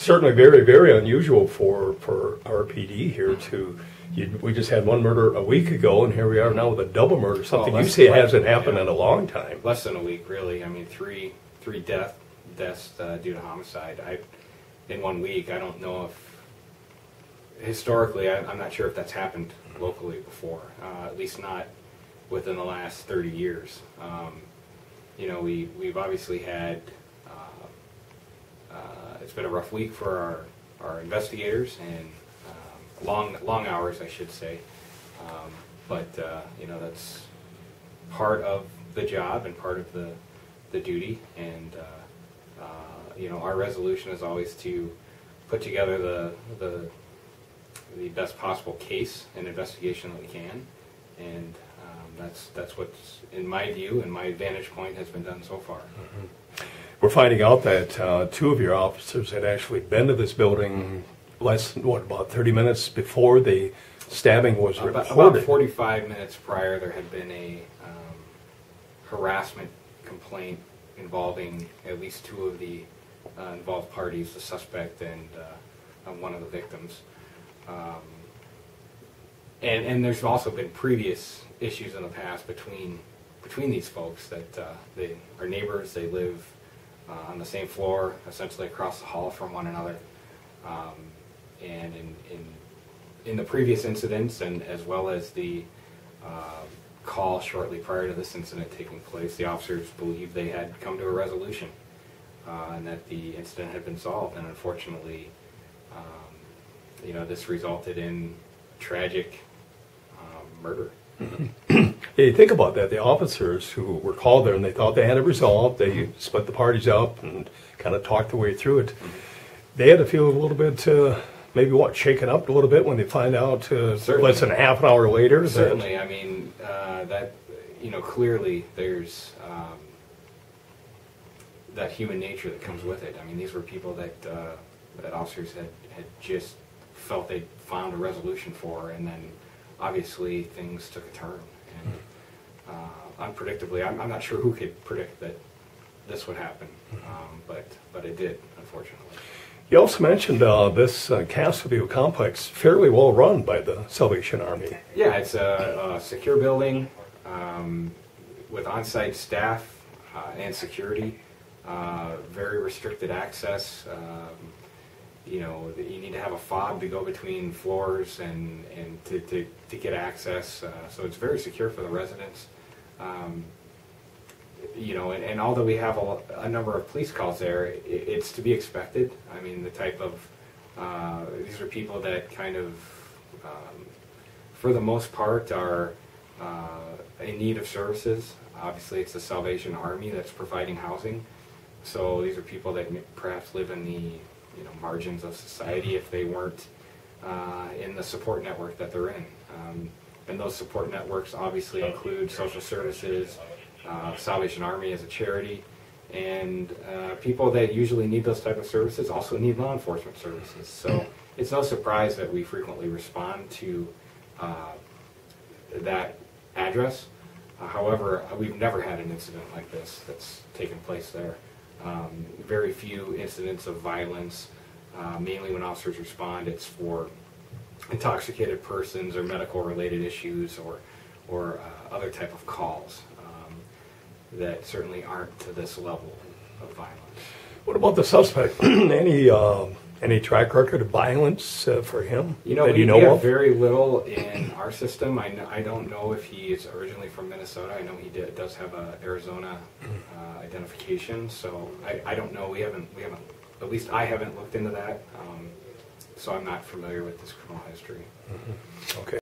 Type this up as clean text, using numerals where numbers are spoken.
certainly very, very unusual for our PD here to. We just had one murder a week ago, and here we are now with a double murder. Something you say hasn't happened in a long time. Less than a week, really. I mean, three deaths due to homicide. In 1 week. I don't know if historically. I'm not sure if that's happened locally before. At least not within the last 30 years. You know, we've obviously had. It's been a rough week for our investigators and. Long hours, I should say, but you know, that's part of the job and part of the duty. And you know, our resolution is always to put together the best possible case and investigation that we can, and that's what's, in my view and my vantage point, has been done so far. Mm-hmm. We're finding out that two of your officers had actually been to this building. Less than, about 30 minutes before the stabbing was reported? About 45 minutes prior, there had been a harassment complaint involving at least two of the involved parties, the suspect and one of the victims. And there's also been previous issues in the past between these folks that they are neighbors. They live on the same floor, essentially across the hall from one another. And in the previous incidents, and as well as the call shortly prior to this incident taking place, the officers believed they had come to a resolution and that the incident had been solved. And unfortunately, you know, this resulted in tragic murder. Yeah, you think about that. The officers who were called there and they thought they had it resolved. They split the parties up and kind of talked their way through it. They had to feel a little bit. Maybe shaken up a little bit when they find out less than half an hour later. Certainly, I mean that, you know, clearly there's that human nature that comes with it. I mean, these were people that officers had just felt they'd found a resolution for, and then obviously things took a turn. And unpredictably, I'm not sure who could predict that this would happen, but it did, unfortunately. You also mentioned this Castleview complex, fairly well run by the Salvation Army. Yeah, it's a secure building with on-site staff and security, very restricted access. You know, you need to have a fob to go between floors and to get access, so it's very secure for the residents. You know, and although we have a number of police calls there, it's to be expected. I mean, the type of, these are people that kind of, for the most part, are in need of services. Obviously, it's the Salvation Army that's providing housing. So these are people that perhaps live in the margins of society if they weren't in the support network that they're in. And those support networks obviously include social services, Salvation Army as a charity, and people that usually need those type of services also need law enforcement services. So it's no surprise that we frequently respond to that address. However, we've never had an incident like this that's taken place there. Very few incidents of violence. Mainly when officers respond, it's for intoxicated persons or medical related issues or other type of calls that certainly aren't to this level of violence. What about the suspect? Any track record of violence for him? We have very little in our system. I don't know if he is originally from Minnesota. I know he does have a Arizona identification, so I don't know. We haven't. At least I haven't looked into that. So I'm not familiar with this criminal history. Mm-hmm. Okay.